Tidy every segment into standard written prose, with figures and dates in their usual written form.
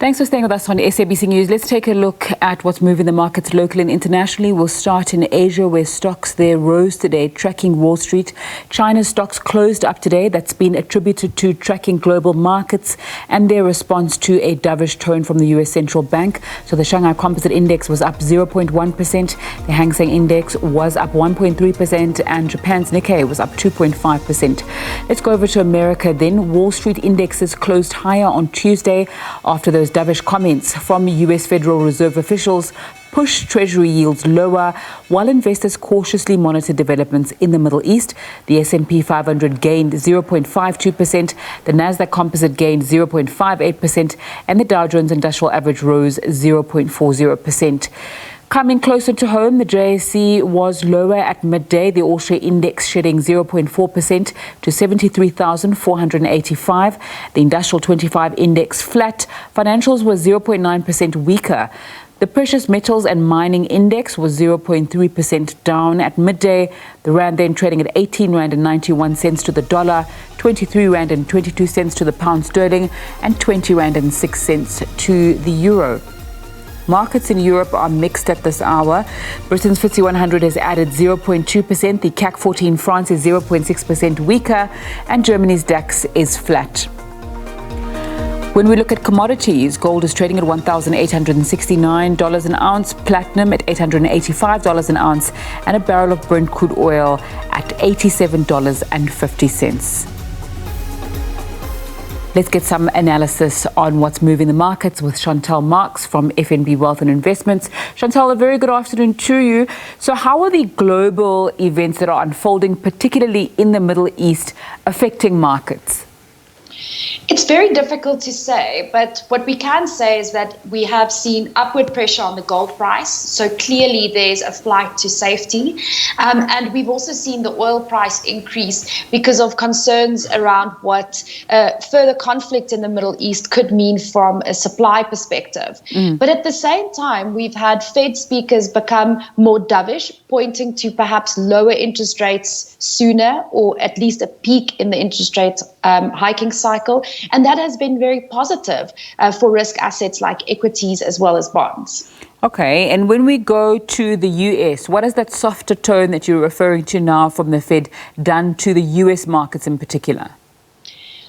Thanks for staying with us on SABC News. Let's take a look at what's moving the markets locally and internationally. We'll start in Asia, where stocks there rose today, tracking Wall Street. China's stocks closed up today. That's been attributed to tracking global markets and their response to a dovish tone from the U.S. Central Bank. So the Shanghai Composite Index was up 0.1%. The Hang Seng Index was up 1.3%, and Japan's Nikkei was up 2.5%. Let's go over to America then. Wall Street indexes closed higher on Tuesday after those dovish comments from U.S. Federal Reserve officials pushed Treasury yields lower while investors cautiously monitor developments in the Middle East. The S&P 500 gained 0.52%, the Nasdaq Composite gained 0.58%, and the Dow Jones Industrial Average rose 0.40%. Coming closer to home, the JSE was lower at midday, the all-share index shedding 0.4% to 73,485. The Industrial 25 index flat. Financials were 0.9% weaker. The Precious Metals and Mining Index was 0.3% down at midday. The Rand then trading at 18 Rand and 91 cents to the dollar, 23 Rand and 22 cents to the pound sterling, and 20 Rand and 6 cents to the euro. Markets in Europe are mixed at this hour. Britain's FTSE 100 has added 0.2%. The CAC 40 in France is 0.6% weaker, and Germany's DAX is flat. When we look at commodities, gold is trading at $1,869 an ounce, platinum at $885 an ounce, and a barrel of Brent crude oil at $87.50. Let's get some analysis on what's moving the markets with Chantal Marx from FNB Wealth and Investments. Chantal, a very good afternoon to you. So how are the global events that are unfolding, particularly in the Middle East, affecting markets? It's very difficult to say, but what we can say is that we have seen upward pressure on the gold price. So clearly there's a flight to safety. And we've also seen the oil price increase because of concerns around what further conflict in the Middle East could mean from a supply perspective. But at the same time, we've had Fed speakers become more dovish, pointing to perhaps lower interest rates sooner, or at least a peak in the interest rate hiking cycle. And that has been very positive for risk assets like equities as well as bonds. Okay, and when we go to the US, what has that softer tone that you're referring to now from the Fed done to the US markets in particular?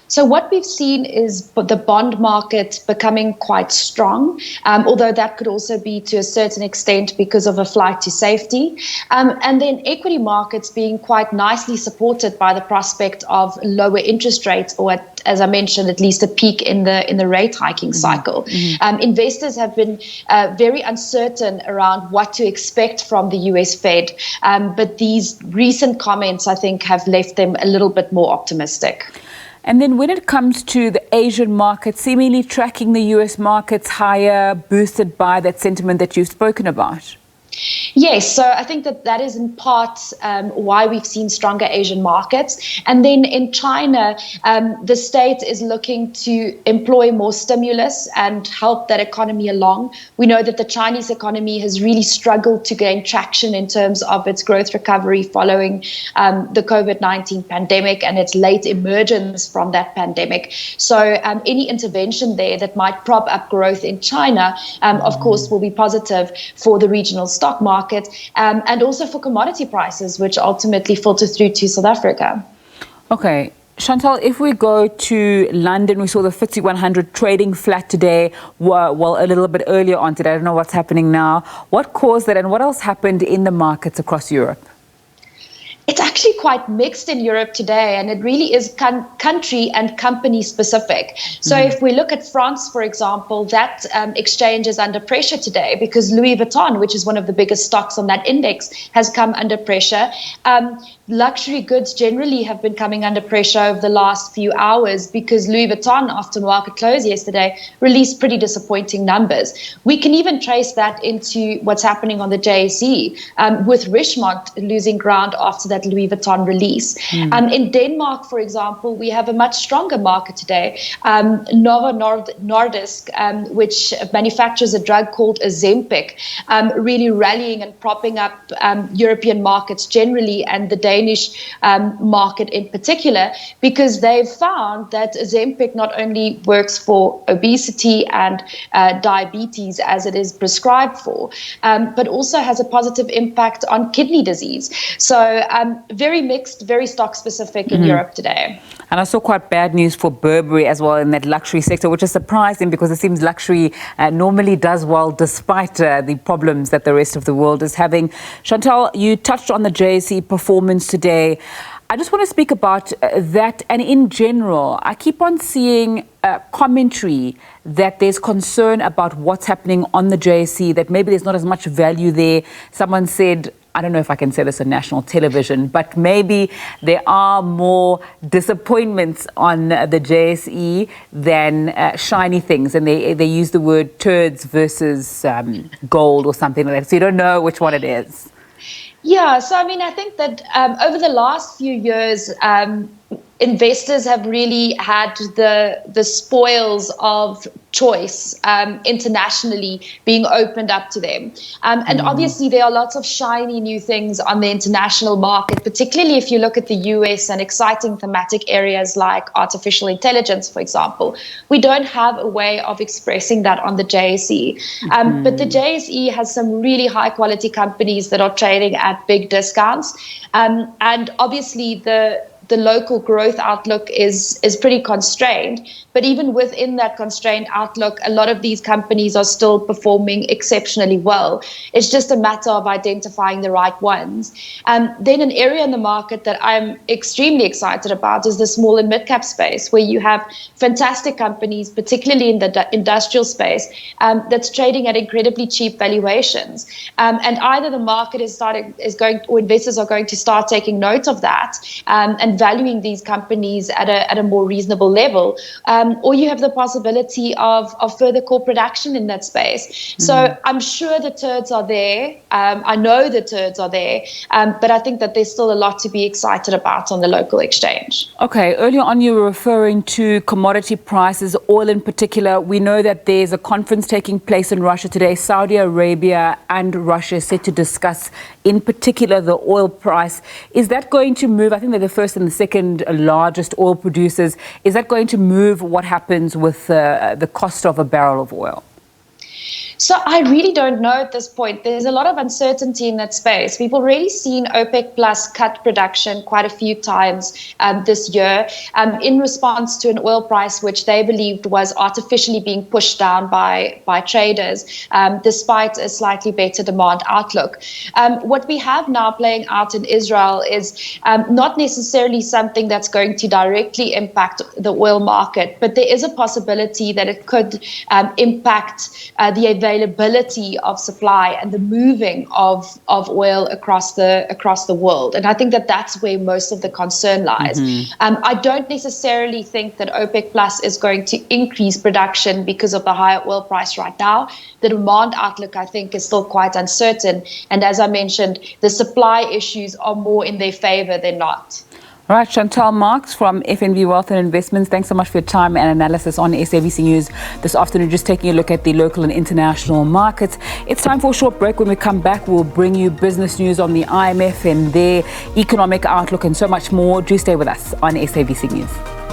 So what we've seen is the bond market becoming quite strong, although that could also be to a certain extent because of a flight to safety. And then equity markets being quite nicely supported by the prospect of lower interest rates, or as I mentioned, at least a peak in the rate hiking cycle. Investors have been very uncertain around what to expect from the US Fed, but these recent comments, I think, have left them a little bit more optimistic. And then when it comes to the Asian markets, seemingly tracking the US markets higher, boosted by that sentiment that you've spoken about. Yes, so I think that is in part why we've seen stronger Asian markets. And then in China, the state is looking to employ more stimulus and help that economy along. We know that the Chinese economy has really struggled to gain traction in terms of its growth recovery following the COVID-19 pandemic and its late emergence from that pandemic. So any intervention there that might prop up growth in China, of course, will be positive for the regional stock market, and also for commodity prices, which ultimately filter through to South Africa. Okay. Chantal, if we go to London, we saw the FTSE 100 trading flat today, well, a little bit earlier on today. I don't know what's happening now. What caused that, and what else happened in the markets across Europe? It's actually quite mixed in Europe today, and it really is country and company specific. So if we look at France, for example, that exchange is under pressure today because Louis Vuitton, which is one of the biggest stocks on that index, has come under pressure. Luxury goods generally have been coming under pressure over the last few hours because Louis Vuitton, after market close yesterday, released pretty disappointing numbers. We can even trace that into what's happening on the JSE, with Richemont losing ground after that Louis baton release. In Denmark, for example, we have a much stronger market today. Novo Nordisk, which manufactures a drug called Ozempic, really rallying and propping up European markets generally and the Danish market in particular, because they've found that Ozempic not only works for obesity and diabetes as it is prescribed for, but also has a positive impact on kidney disease. So very mixed, very stock specific in Europe today. And I saw quite bad news for Burberry as well in that luxury sector, which is surprising because it seems luxury normally does well despite the problems that the rest of the world is having. Chantal, you touched on the JSE performance today. I just want to speak about that, and in general, I keep on seeing commentary that there's concern about what's happening on the JSE, that maybe there's not as much value there. Someone said, I don't know if I can say this on national television, but maybe there are more disappointments on the JSE than shiny things. And they use the word turds versus gold or something like that. So you don't know which one it is. Yeah, so I mean, I think that over the last few years, investors have really had the spoils of choice internationally being opened up to them. And obviously there are lots of shiny new things on the international market, particularly if you look at the US and exciting thematic areas like artificial intelligence, for example. We don't have a way of expressing that on the JSE. But the JSE has some really high quality companies that are trading at big discounts. And obviously the local growth outlook is pretty constrained. But even within that constrained outlook, a lot of these companies are still performing exceptionally well. It's just a matter of identifying the right ones. Then an area in the market that I'm extremely excited about is the small and mid-cap space, where you have fantastic companies, particularly in the industrial space, that's trading at incredibly cheap valuations. And either the market or investors are going to start taking note of that and valuing these companies at a more reasonable level, or you have the possibility of further corporate action in that space. So I'm sure the turds are there. I know the turds are there, but I think that there's still a lot to be excited about on the local exchange. Okay, earlier on you were referring to commodity prices, oil in particular. We know that there's a conference taking place in Russia today. Saudi Arabia and Russia set to discuss in particular the oil price. Is that going to move? I think they're the first and the second largest oil producers. Is that going to move what happens with the cost of a barrel of oil? So I really don't know at this point. There's a lot of uncertainty in that space. We've already seen OPEC Plus cut production quite a few times this year in response to an oil price which they believed was artificially being pushed down by traders, despite a slightly better demand outlook. What we have now playing out in Israel is not necessarily something that's going to directly impact the oil market, but there is a possibility that it could impact the availability of supply and the moving of oil across the world. And I think that that's where most of the concern lies. I don't necessarily think that OPEC Plus is going to increase production because of the higher oil price right now. The demand outlook, I think, is still quite uncertain. And as I mentioned, the supply issues are more in their favor than not. All right, Chantal Marks from FNB Wealth and Investments, thanks so much for your time and analysis on SABC News this afternoon, just taking a look at the local and international markets. It's time for a short break. When we come back, we'll bring you business news on the IMF and their economic outlook and so much more. Do stay with us on SABC News.